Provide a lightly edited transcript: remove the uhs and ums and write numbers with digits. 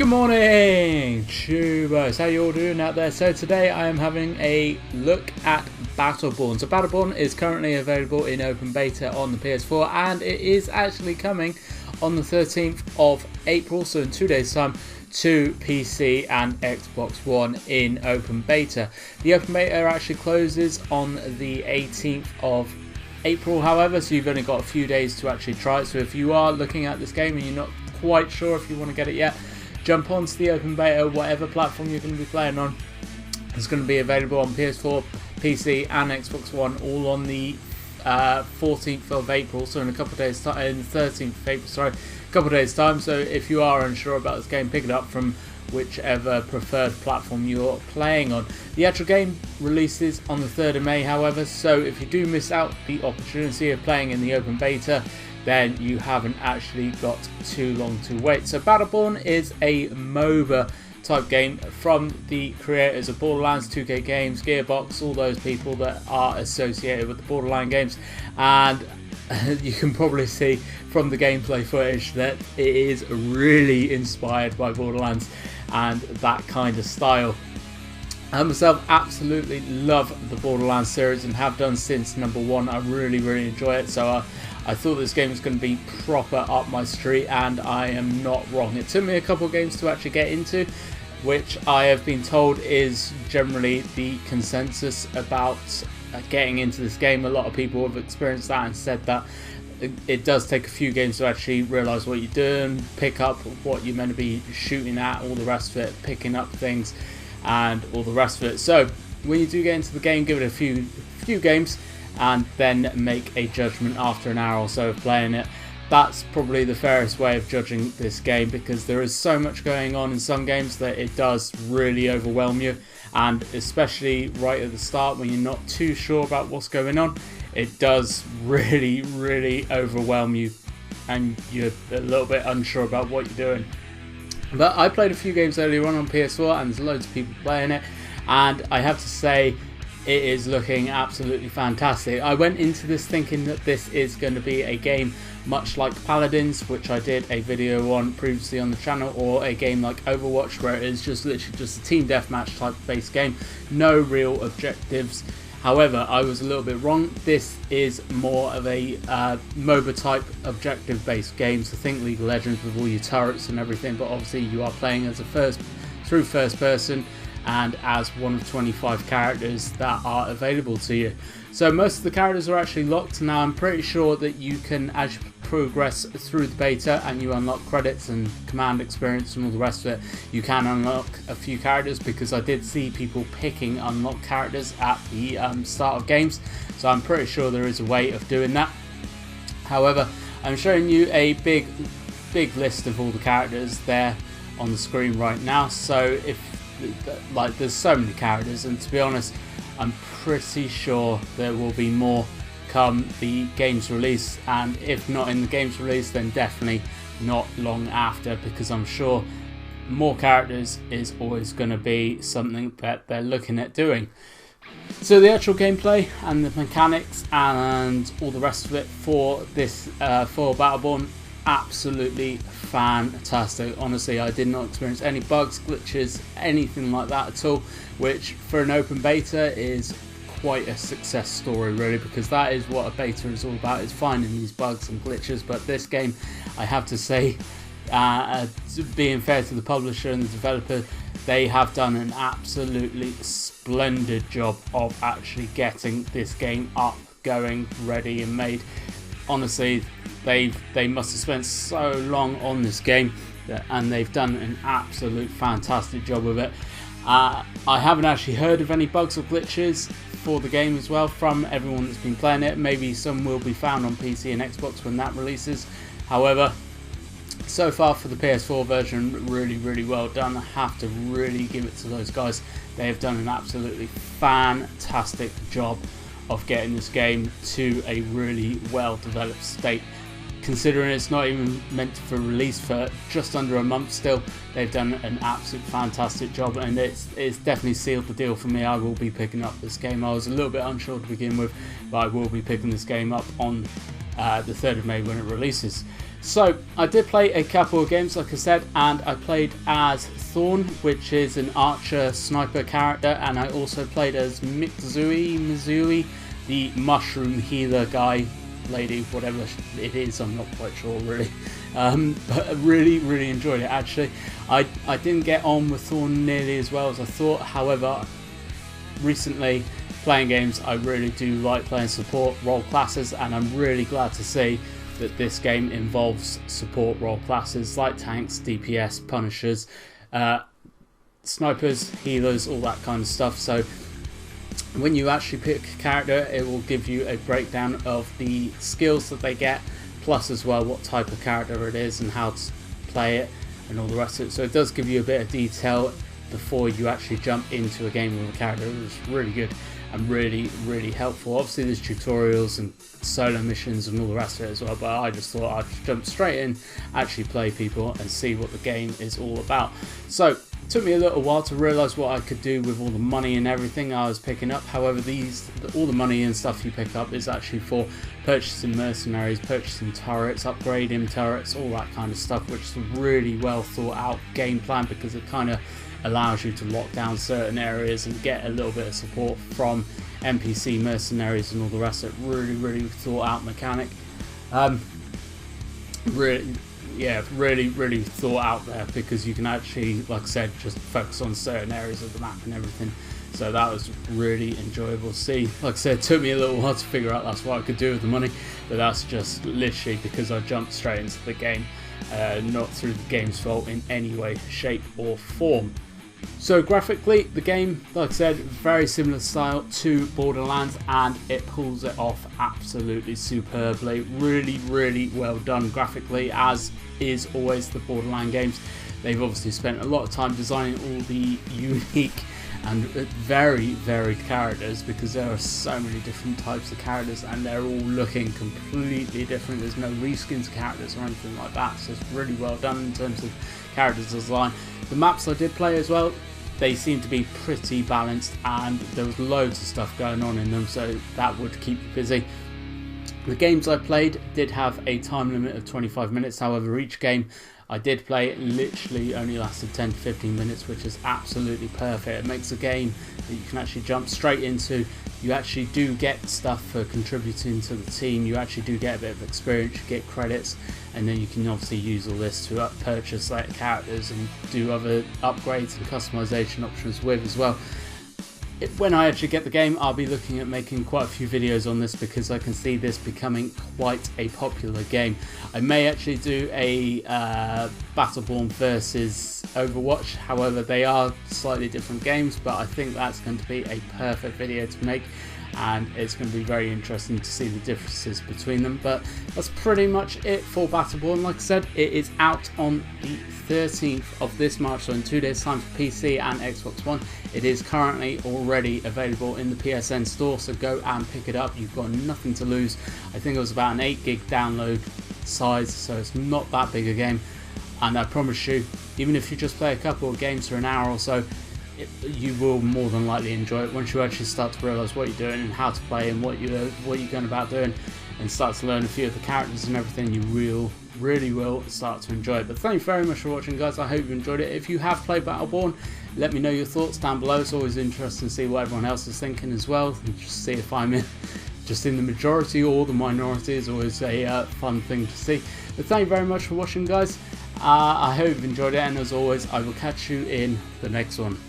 Good morning, tubers. How you all doing out there? So today I am having a look at Battleborn. So Battleborn is currently available in open beta on the PS4, and it is actually coming on the 13th of April, so in 2 days time, to PC and Xbox One in open beta. The open beta actually closes on the 18th of April, however, so you've only got a few days to actually try it. So if you are looking at this game and you're not quite sure if you want to get it yet, jump onto the open beta. Whatever platform you're going to be playing on, it's going to be available on PS4, PC and Xbox One all on the 14th of April, so in a couple of days time, in the 13th of April, sorry, a couple of days time. So if you are unsure about this game, pick it up from whichever preferred platform you're playing on. The actual game releases on the 3rd of May, however, so if you do miss out the opportunity of playing in the open beta, then you haven't actually got too long to wait. So Battleborn is a MOBA type game from the creators of Borderlands, 2K Games, Gearbox, all those people that are associated with the Borderline games, and you can probably see from the gameplay footage that it is really inspired by Borderlands and that kind of style. I myself absolutely love the Borderlands series and have done since number 1. I really enjoy it, so I thought this game was going to be proper up my street, and I am not wrong. It took me a couple of games to actually get into, which I have been told is generally the consensus about getting into this game. A lot of people have experienced that and said that it does take a few games to actually realise what you're doing, pick up what you're meant to be shooting at, all the rest of it, picking up things and all the rest of it. So when you do get into the game, give it a few games and then make a judgment after an hour or so of playing it. That's probably the fairest way of judging this game, because there is so much going on in some games that it does really overwhelm you, and especially right at the start when you're not too sure about what's going on, it does really overwhelm you and you're a little bit unsure about what you're doing. But I played a few games earlier on PS4 and there's loads of people playing it, and I have to say it is looking absolutely fantastic. I went into this thinking that this is going to be a game much like Paladins, which I did a video on previously on the channel, or a game like Overwatch, where it is just literally just a team deathmatch type based game, no real objectives. However, I was a little bit wrong. This is more of a MOBA type objective based game, so think League of Legends with all your turrets and everything, but obviously you are playing as through first person and as one of 25 characters that are available to you. So most of the characters are actually locked. Now I'm pretty sure that you can, as you progress through the beta and you unlock credits and command experience and all the rest of it, you can unlock a few characters, because I did see people picking unlock characters at the start of games, so I'm pretty sure there is a way of doing that. However, I'm showing you a big list of all the characters there on the screen right now. So there's so many characters, and to be honest, I'm pretty sure there will be more come the game's release, and if not in the game's release, then definitely not long after, because I'm sure more characters is always going to be something that they're looking at doing. So the actual gameplay and the mechanics and all the rest of it for this for Battleborn, absolutely fantastic. Honestly, I did not experience any bugs, glitches, anything like that at all, which for an open beta is quite a success story really, because that is what a beta is all about, is finding these bugs and glitches. But this game, I have to say, being fair to the publisher and the developer, they have done an absolutely splendid job of actually getting this game up, going, ready and made. Honestly, they must have spent so long on this game, and they've done an absolute fantastic job of it. I haven't actually heard of any bugs or glitches for the game as well from everyone that's been playing it. Maybe some will be found on PC and Xbox when that releases. However, so far for the PS4 version, really well done. I have to really give it to those guys. They have done an absolutely fantastic job of getting this game to a really well developed state. Considering it's not even meant for release for just under a month still, they've done an absolute fantastic job, and it's definitely sealed the deal for me. I will be picking up this game. I was a little bit unsure to begin with, but I will be picking this game up on the 3rd of May when it releases. So I did play a couple of games, like I said, and I played as Thorn, which is an archer sniper character, and I also played as Mizui, the mushroom healer guy, lady, whatever it is, I'm not quite sure really. But I really enjoyed it actually. I didn't get on with Thorn nearly as well as I thought. However, recently playing games, I really do like playing support role classes, and I'm really glad to see that this game involves support role classes like tanks, DPS, punishers, snipers, healers, all that kind of stuff. So when you actually pick a character, it will give you a breakdown of the skills that they get, plus as well what type of character it is and how to play it and all the rest of it. So it does give you a bit of detail before you actually jump into a game with a character. It was really good and really helpful. Obviously there's tutorials and solo missions and all the rest of it as well, but I just thought I'd jump straight in, actually play people and see what the game is all about. So it took me a little while to realise what I could do with all the money and everything I was picking up. However, all the money and stuff you pick up is actually for purchasing mercenaries, purchasing turrets, upgrading turrets, all that kind of stuff, which is a really well thought out game plan, because it kind of allows you to lock down certain areas and get a little bit of support from NPC mercenaries and all the rest of it. Really thought out mechanic. Really thought out there, because you can actually, like I said, just focus on certain areas of the map and everything. So that was really enjoyable to see. Like I said, it took me a little while to figure out that's what I could do with the money, but that's just literally because I jumped straight into the game, not through the game's fault in any way, shape or form. So graphically, the game, like I said, very similar style to Borderlands, and it pulls it off absolutely superbly. Really well done graphically, as is always the Borderlands games. They've obviously spent a lot of time designing all the unique and very varied characters, because there are so many different types of characters and they're all looking completely different. There's no reskins of characters or anything like that, so it's really well done in terms of characters design. The maps I did play as well, they seem to be pretty balanced, and there was loads of stuff going on in them, so that would keep you busy. The games I played did have a time limit of 25 minutes, however each game I did play literally only lasted 10 to 15 minutes, which is absolutely perfect. It makes a game that you can actually jump straight into. You actually do get stuff for contributing to the team. You actually do get a bit of experience, you get credits, and then you can obviously use all this to purchase like characters and do other upgrades and customization options with as well. When I actually get the game, I'll be looking at making quite a few videos on this, because I can see this becoming quite a popular game. I may actually do a Battleborn versus Overwatch, however they are slightly different games, but I think that's going to be a perfect video to make, and it's going to be very interesting to see the differences between them. But that's pretty much it for Battleborn. Like I said, it is out on the 13th of this March, so in 2 days time for PC and Xbox One. It is currently already available in the PSN store, so go and pick it up. You've got nothing to lose. I think it was about an 8 gig download size, so it's not that big a game, and I promise you, even if you just play a couple of games for an hour or so, you will more than likely enjoy it. Once you actually start to realise what you're doing and how to play and what you're going about doing, and start to learn a few of the characters and everything, you really will start to enjoy it. But thank you very much for watching, guys. I hope you enjoyed it. If you have played Battleborn, let me know your thoughts down below. It's always interesting to see what everyone else is thinking as well, and just see if I'm just in the majority or the minority. Is always a fun thing to see. But thank you very much for watching, guys. I hope you've enjoyed it, and as always, I will catch you in the next one.